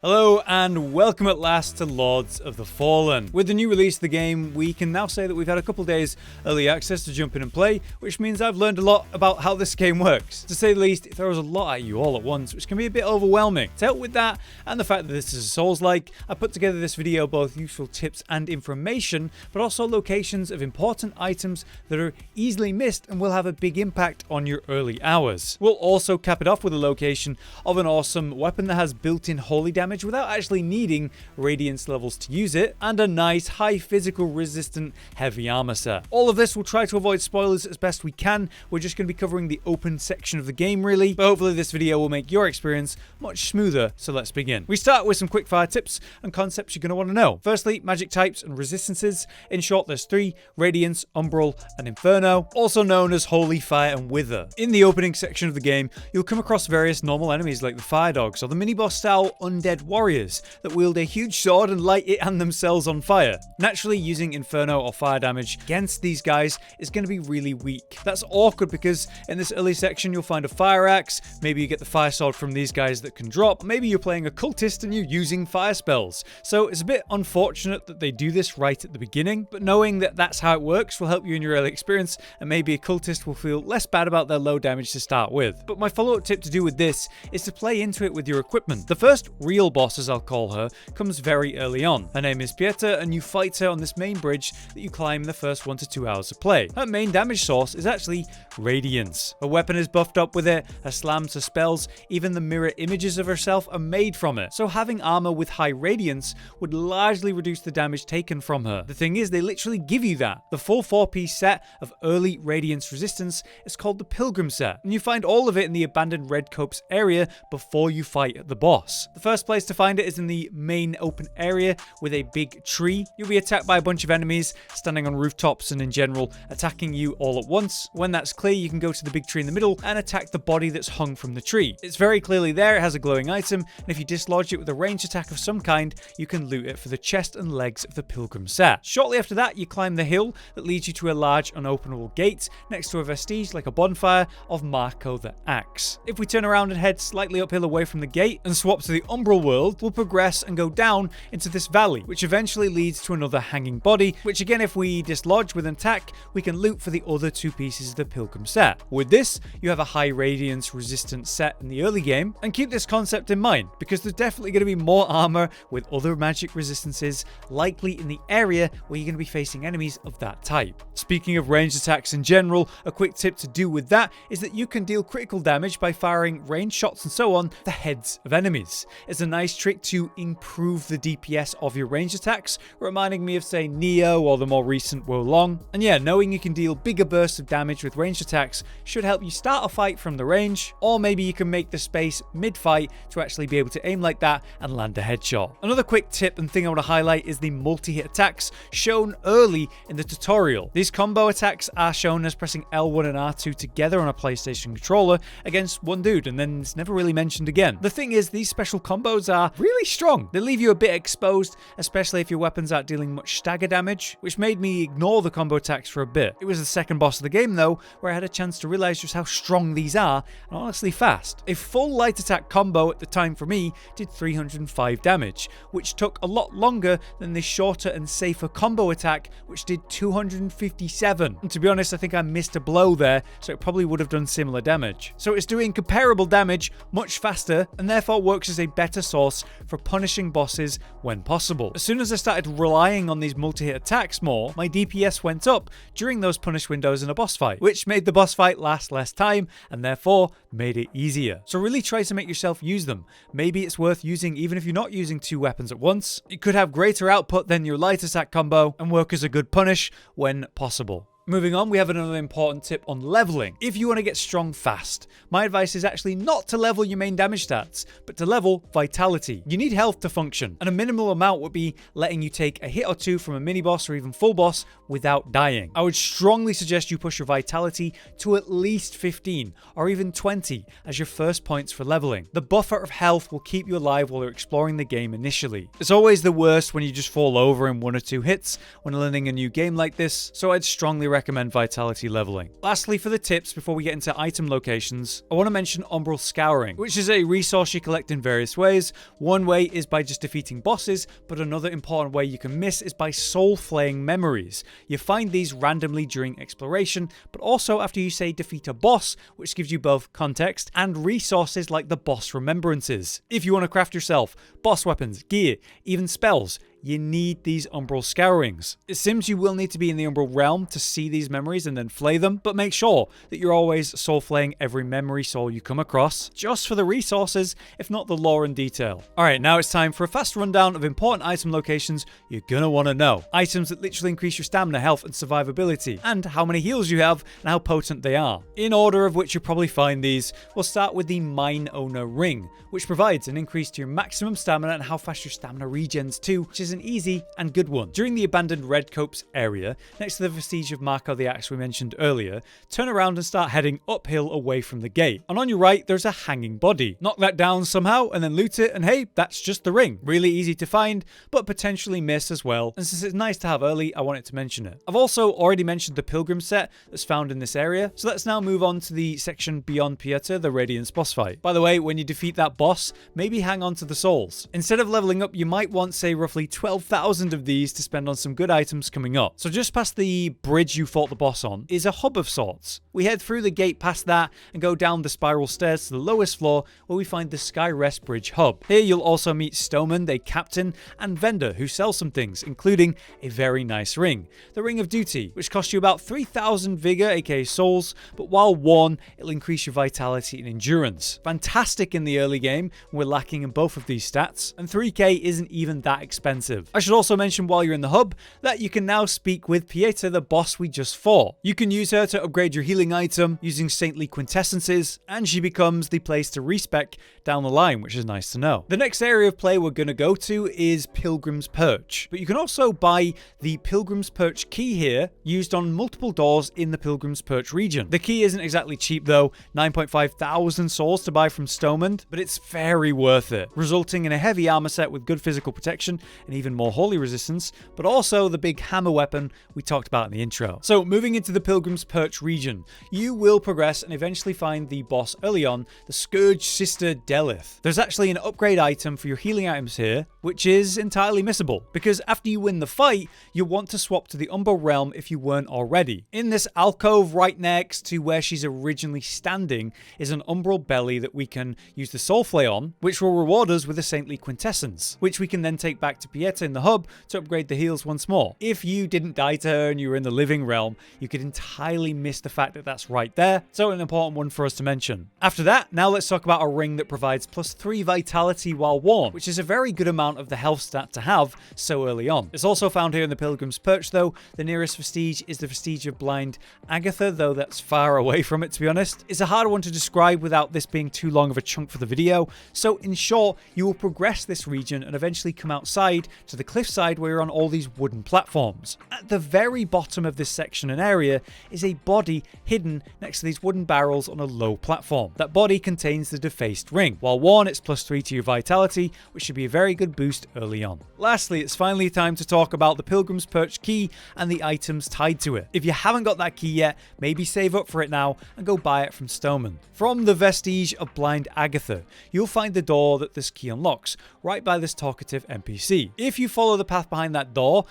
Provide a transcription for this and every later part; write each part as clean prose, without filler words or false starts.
Hello and welcome at last to Lords of the Fallen. With the new release of the game, we can now say that we've had a couple days early access to jump in and play, which means I've learned a lot about how this game works. To say the least, it throws a lot at you all at once, which can be a bit overwhelming. To help with that, and the fact that this is a Souls-like, I put together this video both useful tips and information, but also locations of important items that are easily missed and will have a big impact on your early hours. We'll also cap it off with a location of an awesome weapon that has built-in holy damage without actually needing radiance levels to use it, and a nice high physical resistant heavy armor set. All of this we'll try to avoid spoilers as best we can. We're just going to be covering the open section of the game really, but hopefully this video will make your experience much smoother, so let's begin. We start with some quickfire tips and concepts you're going to want to know. Firstly, magic types and resistances. In short, there's three: Radiance, Umbral, and Inferno, also known as Holy, Fire, and Wither. In the opening section of the game, you'll come across various normal enemies like the Fire Dogs or the mini-boss style undead warriors that wield a huge sword and light it and themselves on fire. Naturally, using Inferno or fire damage against these guys is going to be really weak. That's awkward because in this early section you'll find a fire axe, maybe you get the fire sword from these guys that can drop, maybe you're playing a cultist and you're using fire spells. So it's a bit unfortunate that they do this right at the beginning, but knowing that that's how it works will help you in your early experience, and maybe a cultist will feel less bad about their low damage to start with. But my follow-up tip to do with this is to play into it with your equipment. The first real boss, as I'll call her, comes very early on. Her name is Pieta, and you fight her on this main bridge that you climb in the first 1 to 2 hours of play. Her main damage source is actually Radiance. Her weapon is buffed up with it, her slams, her spells, even the mirror images of herself are made from it. So having armor with high Radiance would largely reduce the damage taken from her. The thing is, they literally give you that. The full 4-piece set of early Radiance resistance is called the Pilgrim set, and you find all of it in the abandoned Red Copse area before you fight the boss. The first place to find it is in the main open area with a big tree. You'll be attacked by a bunch of enemies standing on rooftops and in general attacking you all at once. When that's clear, you can go to the big tree in the middle and attack the body that's hung from the tree. It's very clearly there, it has a glowing item, and if you dislodge it with a ranged attack of some kind, you can loot it for the chest and legs of the Pilgrim set. Shortly after that, you climb the hill that leads you to a large unopenable gate next to a vestige like a bonfire of Marco the Axe. If we turn around and head slightly uphill away from the gate and swap to the Umbral world, we'll progress and go down into this valley, which eventually leads to another hanging body, which again, if we dislodge with an attack, we can loot for the other two pieces of the Pilgrim set. With this, you have a high radiance resistant set in the early game, and keep this concept in mind because there's definitely going to be more armor with other magic resistances likely in the area where you're going to be facing enemies of that type. Speaking of ranged attacks in general, a quick tip to do with that is that you can deal critical damage by firing ranged shots and so on the heads of enemies. It's a nice trick to improve the DPS of your ranged attacks, reminding me of say Neo or the more recent Wo Long. And yeah, knowing you can deal bigger bursts of damage with ranged attacks should help you start a fight from the range, or maybe you can make the space mid-fight to actually be able to aim like that and land a headshot. Another quick tip and thing I want to highlight is the multi-hit attacks shown early in the tutorial. These combo attacks are shown as pressing L1 and R2 together on a PlayStation controller against one dude, and then it's never really mentioned again. The thing is, these special combos are really strong. They leave you a bit exposed, especially if your weapons aren't dealing much stagger damage, which made me ignore the combo attacks for a bit. It was the second boss of the game though, where I had a chance to realize just how strong these are, and honestly fast. A full light attack combo at the time for me did 305 damage, which took a lot longer than the shorter and safer combo attack, which did 257. And to be honest, I think I missed a blow there, so it probably would have done similar damage. So it's doing comparable damage much faster, and therefore works as a better source for punishing bosses when possible. As soon as I started relying on these multi-hit attacks more, my DPS went up during those punish windows in a boss fight, which made the boss fight last less time and therefore made it easier. So really try to make yourself use them. Maybe it's worth using even if you're not using two weapons at once. It could have greater output than your light attack combo and work as a good punish when possible. Moving on, we have another important tip on leveling. If you want to get strong fast, my advice is actually not to level your main damage stats, but to level vitality. You need health to function, and a minimal amount would be letting you take a hit or two from a mini boss or even full boss without dying. I would strongly suggest you push your vitality to at least 15 or even 20 as your first points for leveling. The buffer of health will keep you alive while you're exploring the game initially. It's always the worst when you just fall over in 1 or 2 hits when learning a new game like this, so I'd strongly recommend vitality leveling. Lastly, for the tips before we get into item locations, I want to mention Umbral Scouring, which is a resource you collect in various ways. One way is by just defeating bosses, but another important way you can miss is by soul flaying memories. You find these randomly during exploration, but also after you say defeat a boss, which gives you both context and resources like the boss remembrances. If you want to craft yourself boss weapons, gear, even spells, you need these Umbral Scourings. It seems you will need to be in the Umbral Realm to see these memories and then flay them, but make sure that you're always soul flaying every memory soul you come across, just for the resources, if not the lore and detail. Alright, now it's time for a fast rundown of important item locations you're gonna want to know. Items that literally increase your stamina, health, and survivability, and how many heals you have and how potent they are. In order of which you'll probably find these, we'll start with the Mine Owner Ring, which provides an increase to your maximum stamina and how fast your stamina regens too, which is an easy and good one. During the abandoned Red Copse area, next to the vestige of Marco the Axe we mentioned earlier, turn around and start heading uphill away from the gate. And on your right, there's a hanging body. Knock that down somehow and then loot it, and hey, that's just the ring. Really easy to find, but potentially miss as well. And since it's nice to have early, I wanted to mention it. I've also already mentioned the Pilgrim set that's found in this area, so let's now move on to the section beyond Pieter, the Radiance boss fight. By the way, when you defeat that boss, maybe hang on to the souls. Instead of leveling up, you might want, say, roughly 12,000 of these to spend on some good items coming up. So just past the bridge you fought the boss on is a hub of sorts. We head through the gate past that and go down the spiral stairs to the lowest floor where we find the Skyrest Bridge hub. Here you'll also meet Stoneman, the captain, and vendor who sells some things, including a very nice ring. The Ring of Duty, which costs you about 3,000 vigor, aka souls, but while worn, it'll increase your vitality and endurance. Fantastic in the early game, we're lacking in both of these stats, and 3k isn't even that expensive. I should also mention while you're in the hub that you can now speak with Pieter, the boss we just fought. You can use her to upgrade your healing item using saintly quintessences, and she becomes the place to respec down the line, which is nice to know. The next area of play we're going to go to is Pilgrim's Perch, but you can also buy the Pilgrim's Perch key here, used on multiple doors in the Pilgrim's Perch region. The key isn't exactly cheap though, 9.5 thousand souls to buy from Stoneman, but it's very worth it, resulting in a heavy armor set with good physical protection and even more holy resistance, but also the big hammer weapon we talked about in the intro. So moving into the Pilgrim's Perch region, you will progress and eventually find the boss early on, the Scourge Sister Delith. There's actually an upgrade item for your healing items here, which is entirely missable, because after you win the fight, you'll want to swap to the Umbral Realm if you weren't already. In this alcove right next to where she's originally standing is an Umbral Belly that we can use the Soul Flay on, which will reward us with a Saintly Quintessence, which we can then take back to Pieter in the hub to upgrade the heals once more. If you didn't die to her and you were in the living realm, you could entirely miss the fact that that's right there, so an important one for us to mention. After that, now let's talk about a ring that provides +3 vitality while worn, which is a very good amount of the health stat to have so early on. It's also found here in the Pilgrim's Perch though. The nearest vestige is the vestige of Blind Agatha, though that's far away from it to be honest. It's a hard one to describe without this being too long of a chunk for the video, so in short, you will progress this region and eventually come outside to the cliffside where you're on all these wooden platforms. At the very bottom of this section and area is a body hidden next to these wooden barrels on a low platform. That body contains the defaced ring. While worn, it's +3 to your vitality, which should be a very good boost early on. Lastly, it's finally time to talk about the Pilgrim's Perch key and the items tied to it. If you haven't got that key yet, maybe save up for it now and go buy it from Stoneman. From the vestige of Blind Agatha, you'll find the door that this key unlocks, right by this talkative NPC. If you follow the path behind that door,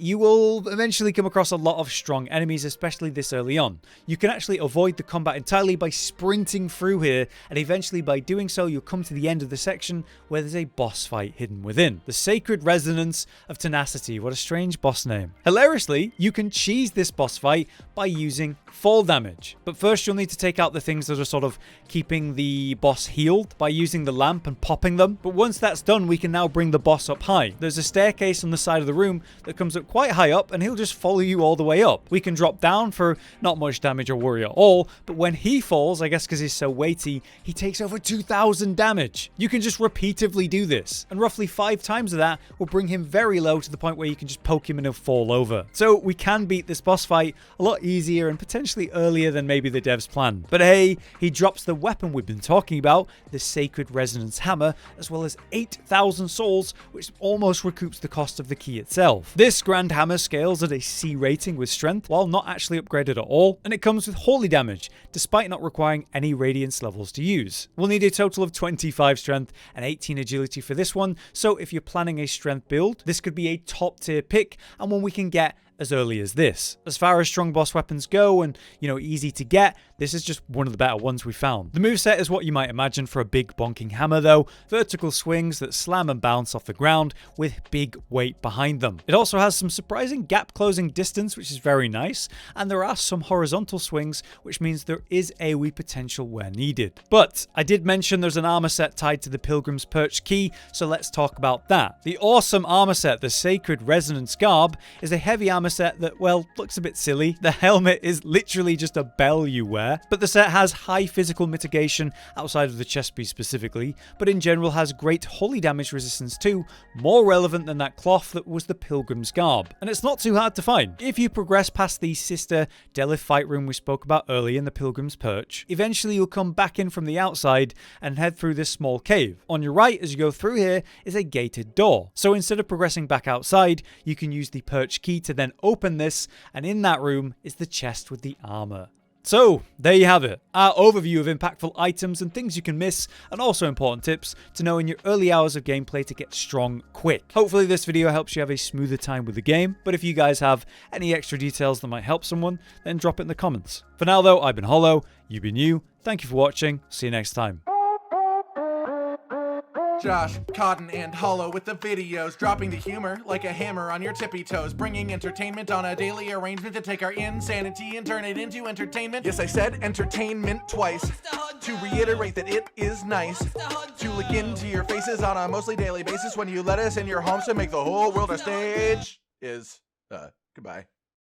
you will eventually come across a lot of strong enemies, especially this early on. You can actually avoid the combat entirely by sprinting through here, and eventually by doing so you'll come to the end of the section where there's a boss fight hidden within. The Sacred Resonance of Tenacity. What a strange boss name. Hilariously, you can cheese this boss fight by using fall damage. But first you'll need to take out the things that are sort of keeping the boss healed by using the lamp and popping them. But once that's done, we can now bring the boss up high. There's a staircase on the side of the room that comes up quite high up, and he'll just follow you all the way up. We can drop down for not much damage or worry at all, but when he falls, I guess because he's so weighty, he takes over 2,000 damage. You can just repeatedly do this, and roughly 5 times of that will bring him very low to the point where you can just poke him and he'll fall over. So we can beat this boss fight a lot easier and potentially earlier than maybe the devs planned. But hey, he drops the weapon we've been talking about, the Sacred Resonance Hammer, as well as 8,000 souls, which almost recoups the cost of the key itself. This grants Grand Hammer scales at a C rating with strength, while not actually upgraded at all, and it comes with holy damage, despite not requiring any radiance levels to use. We'll need a total of 25 strength and 18 agility for this one, so if you're planning a strength build, this could be a top tier pick, and one we can get as early as this. As far as strong boss weapons go and, easy to get, this is just one of the better ones we found. The moveset is what you might imagine for a big bonking hammer though, vertical swings that slam and bounce off the ground with big weight behind them. It also has some surprising gap closing distance, which is very nice, and there are some horizontal swings, which means there is AoE potential where needed. But I did mention there's an armor set tied to the Pilgrim's Perch key, so let's talk about that. The awesome armor set, the Sacred Resonance Garb, is a heavy armor set that, well, looks a bit silly. The helmet is literally just a bell you wear, but the set has high physical mitigation outside of the chest piece specifically, but in general has great holy damage resistance too, more relevant than that cloth that was the Pilgrim's Garb. And it's not too hard to find. If you progress past the Sister Delith fight room we spoke about earlier in the Pilgrim's Perch, eventually you'll come back in from the outside and head through this small cave. On your right as you go through here is a gated door. So instead of progressing back outside, you can use the Perch key to then open this, and in that room is the chest with the armor. So, there you have it, our overview of impactful items and things you can miss, and also important tips to know in your early hours of gameplay to get strong quick. Hopefully this video helps you have a smoother time with the game, but if you guys have any extra details that might help someone, then drop it in the comments. For now though, I've been Hollow, you've been you, thank you for watching, see you next time. Josh, Cotton, and Hollow with the videos, dropping the humor like a hammer on your tippy toes, bringing entertainment on a daily arrangement to take our insanity and turn it into entertainment. Yes, I said entertainment twice, to reiterate that it is nice to look into your faces on a mostly daily basis when you let us in your homes to make the whole world a stage. Goodbye.